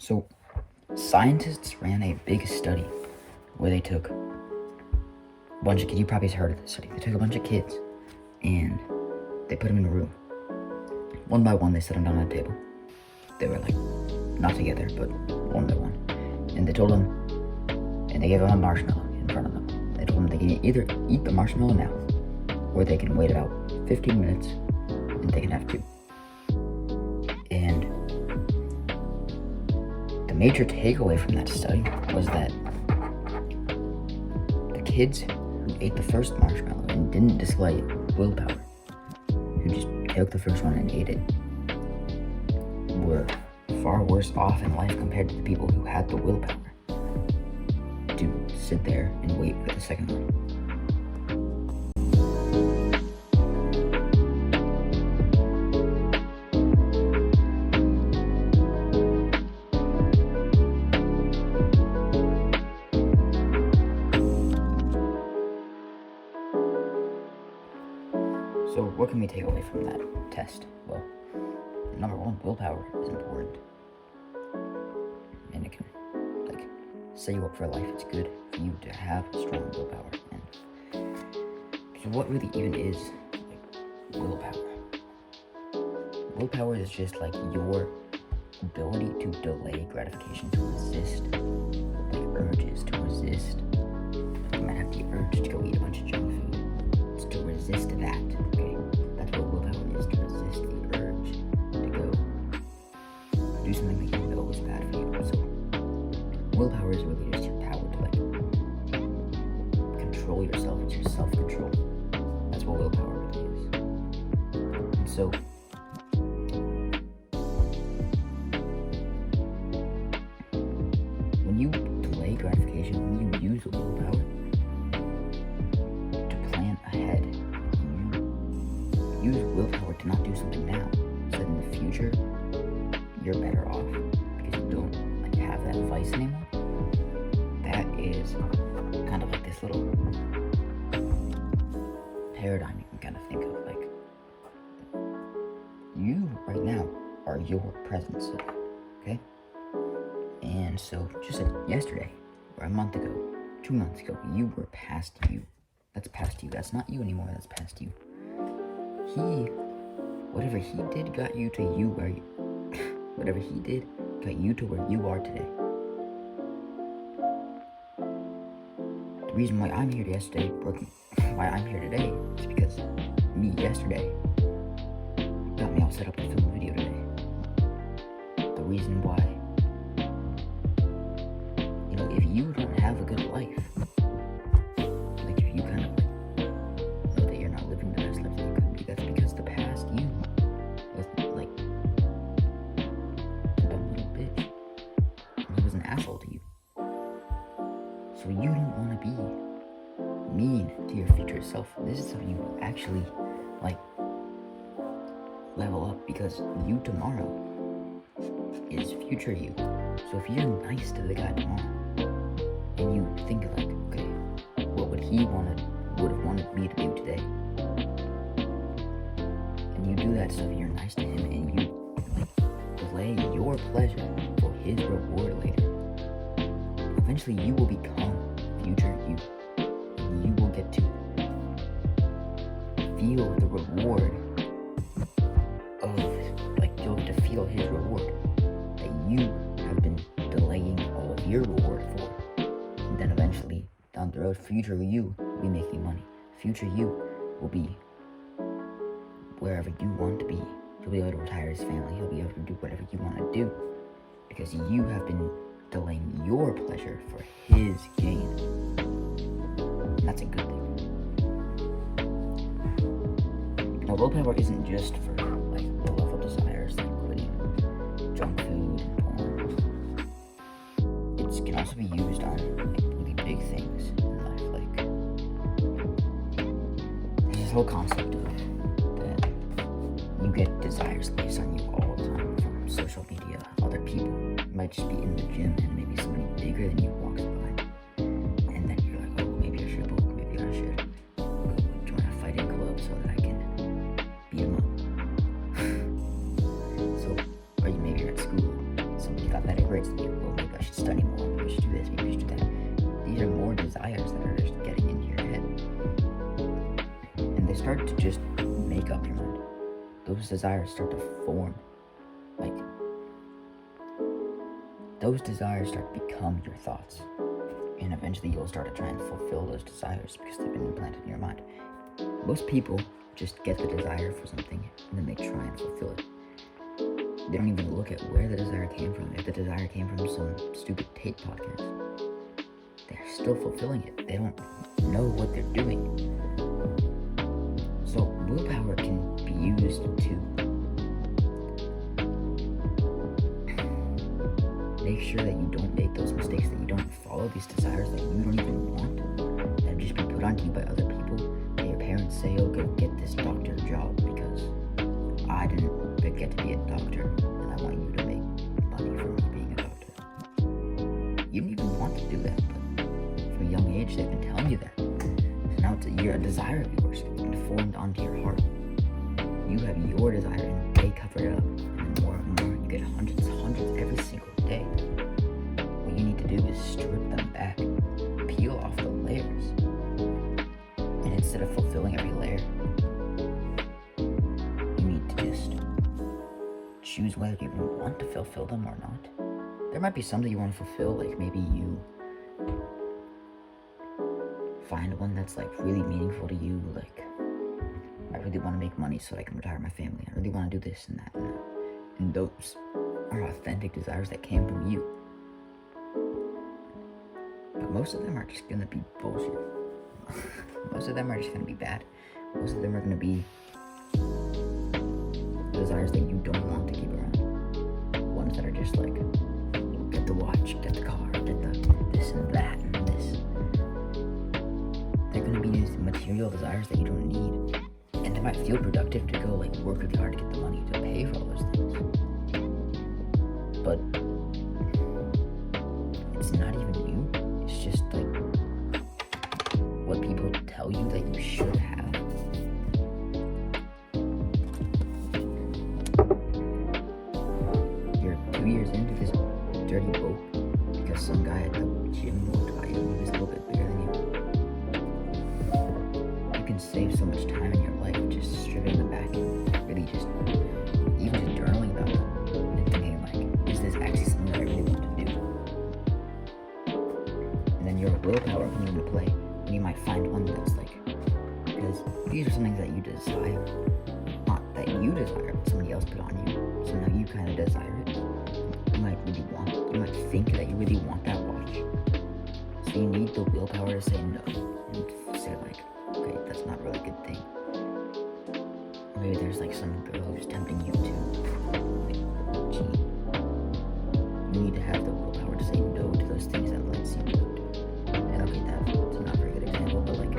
So, scientists ran a big study where they took a bunch of kids. You probably heard of this study. They took a bunch of kids and they put them in a room. One by one, they set them down at a table. They were like, not together, but one by one. And they told them, and they gave them a marshmallow in front of them. They told them they can either eat the marshmallow now, or they can wait about 15 minutes and they can have two. And the major takeaway from that study was that the kids who ate the first marshmallow and didn't display willpower, who just took the first one and ate it, were far worse off in life compared to the people who had the willpower to sit there and wait for the second one. So what can we take away from that test? Well, number one, willpower is important. And it can, set you up for life. It's good for you to have strong willpower. And so what really even is, willpower? Willpower is just, your ability to delay gratification, to resist, urges, to resist. You might have the urge to go eat a bunch of junk food. It's to resist that. That's what willpower is, to resist the urge to go do something that you know is bad for you. So willpower is really just your power to control yourself. It's your self-control. That's what willpower really is. And so when you delay gratification, when you use willpower to plan ahead, use willpower to not do something now, so that in the future you're better off because you don't have that vice anymore. That is kind of this little paradigm you can kind of think of, you right now are your present self, okay? And so just like yesterday, or a month ago, 2 months ago, you were past you. That's past you. That's not you anymore. That's past you. Whatever he did got you to you where you, whatever he did got you to where you are today. The reason why I'm here yesterday, why I'm here today, is because me yesterday got me all set up to film a video today. The reason why, if you don't have a good life, if you kind of know that you're not living the best life that you could be, that's because the past you was a dumb little bitch. And he was an asshole to you. So you don't want to be mean to your future self. This is how you actually level up, because you tomorrow is future you. So if you're nice to the guy tomorrow and you think okay, what would he would have wanted me to do today? And you do that stuff, you're nice to him, and you delay your pleasure for his reward later. Eventually you will become future you, and you will get to feel the reward of, you'll get to feel his reward that you have been delaying all of your reward for. And then eventually, down the road, future you will be making money. Future you will be wherever you want to be. He'll be able to retire his family. He'll be able to do whatever you want to do, because you have been delaying your pleasure for his gain. And that's a good thing. Now, willpower isn't just for low-level desires like quitting junk food and porn. It can also be used on really big things in life. There's this whole concept of that you get desires placed on you all the time from social media, other people. You might just be in the gym and maybe somebody bigger than you walks by, and then you're like, oh, maybe I should go join a fighting club so that I can beat him up. So, or maybe you're at school, somebody got better grades than you, just make up your mind. Those desires start to form. Like, those desires start to become your thoughts. And eventually you'll start to try and fulfill those desires because they've been implanted in your mind. Most people just get the desire for something and then they try and fulfill it. They don't even look at where the desire came from. If the desire came from some stupid tape podcast, they're still fulfilling it. They don't know what they're doing. So willpower can be used to make sure that you don't make those mistakes, that you don't follow these desires that you don't even want, that have just been put onto you by other people, that your parents say, oh, go get this doctor job because I didn't get to be a doctor and I want you to make money from me being a doctor. You didn't even want to do that, but from a young age they've been telling you that. So now it's a desire of yours. It's been formed onto your heart. You have your desire and they cover it up. And more and more, you get hundreds every single day. What you need to do is strip them back, peel off the layers. And instead of fulfilling every layer, you need to just choose whether you want to fulfill them or not. There might be some that you want to fulfill, like maybe you find one that's like really meaningful to you, like I really want to make money so I can retire my family. I really want to do this and that and that. And those are authentic desires that came from you. But most of them are just gonna be bullshit. Most of them are just gonna be bad. Most of them are gonna be desires that you don't want to keep around. Ones that are just like, get the watch, get the car, get the this and that and this. They're gonna be these material desires that you don't need. And it might feel productive to go like work really hard to get the money to pay for all those things. But it's not even you. It's just like what people tell you that you should have. You're 2 years into this dirty boat because some guy at the gym walked by you and he was a little bit bigger than you. You can save so much time in your life just stripping them back and really just even just journaling about them and thinking like, is this actually something that I really want to do? And then your willpower comes into play and you might find one that's like, because these are some things that you desire, not that you desire, but somebody else put on you. So now you kind of desire it. You might think that you really want that watch. So you need the willpower to say no and say like, okay, that's not really a good thing. Or maybe there's like some girl who's tempting you to like cheat. You need to have the willpower to say no to those things that might seem productive. And okay, that's not a very good example, but like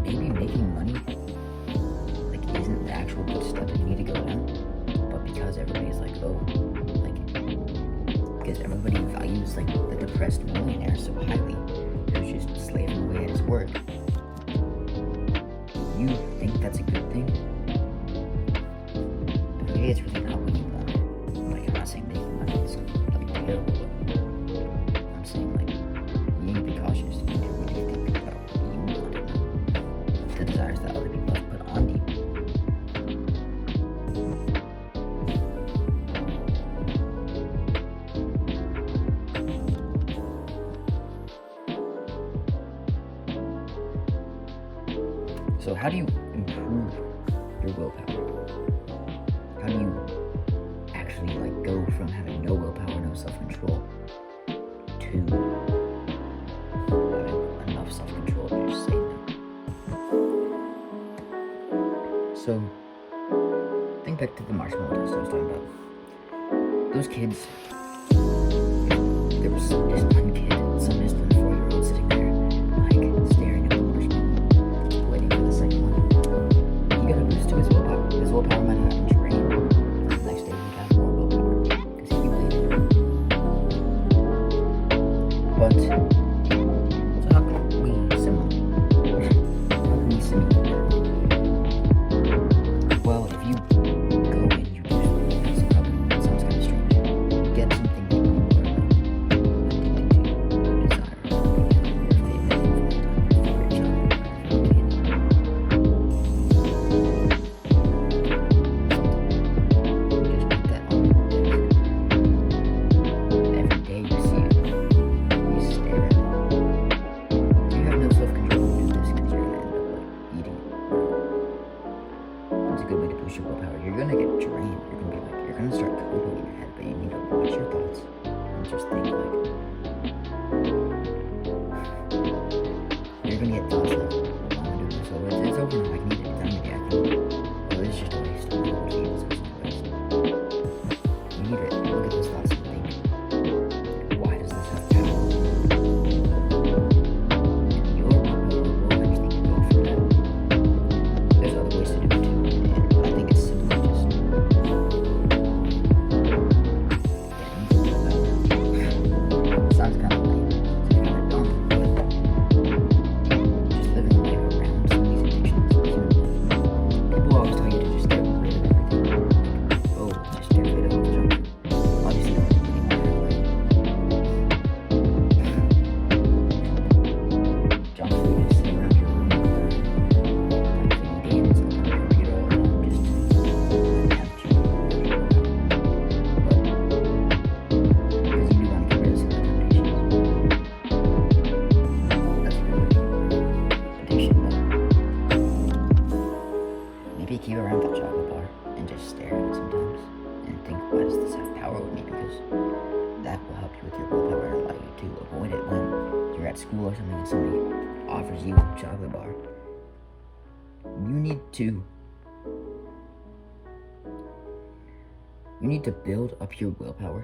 maybe making money like isn't the actual good step that you need to go down, but because everybody's like, oh, like because everybody values like the depressed millionaire so highly, who's just slaving away at his work. You think that's a good thing, but maybe it's really not what you want. Like, I'm not saying making money is like terrible, but I'm saying like you need to be cautious. You need to really think about what you want and not the desires that other people have put on you. So how do you improve your willpower? How do you actually like go from having no willpower, no self-control to having enough self-control to just say no? So think back to the marshmallow test I was talking about. Those kids, there was some disciplined kid, some disciplined 4-year-old sitting there like staring at the marshmallow, waiting for the second one. You gotta boost to his willpower. His willpower might have been drained. The next day he'd have more willpower because he believed in it. But so how can we simulate? How can we simulate that? Well, if you go and you do something, it sounds kind of strange. Get something that you are addicted to. just think like you're gonna get thoughts like, well, I wanna do this, so it's over now, I can eat it, it's empty, I can eat it. Well, it's just a waste. I'm not gonna eat it, so it's not a waste. You need to look at those thoughts and think, why does this have power? And your willpower will eventually go for that. There's other ways to do it too, and I think it's simply just getting the willpower. Sounds kind of lame, it's kind of dumb, but just living life around some of these addictions isn't people always tell you to just get rid of everything. Oh, just get rid of all the junk food. Obviously, you don't do any more that way. Junk food is sitting around your room, like video games on your computer all the time, just to tempt you. But because you do want to get rid of some of the temptations. That's a good addiction, but maybe keep around that chocolate bar and just stare at it sometimes and think, why does this have power over me? Because that will help you with your willpower and allow you to avoid it when you're at school or something and somebody offers you a chocolate bar. You need to build up your willpower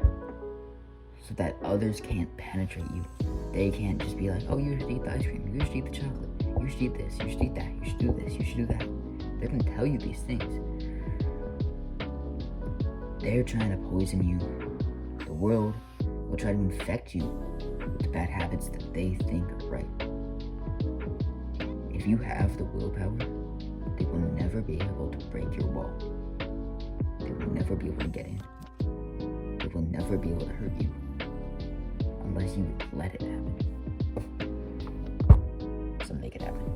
so that others can't penetrate you. They can't just be like, oh, you should eat the ice cream, you should eat the chocolate, you should eat this, you should eat that, you should do this, you should do that. They're gonna tell you these things. They're trying to poison you. The world will try to infect you with bad habits that they think are right. If you have the willpower, they will never be able to break your wall. They will never be able to get in. They will never be able to hurt you unless you let it happen. So make it happen.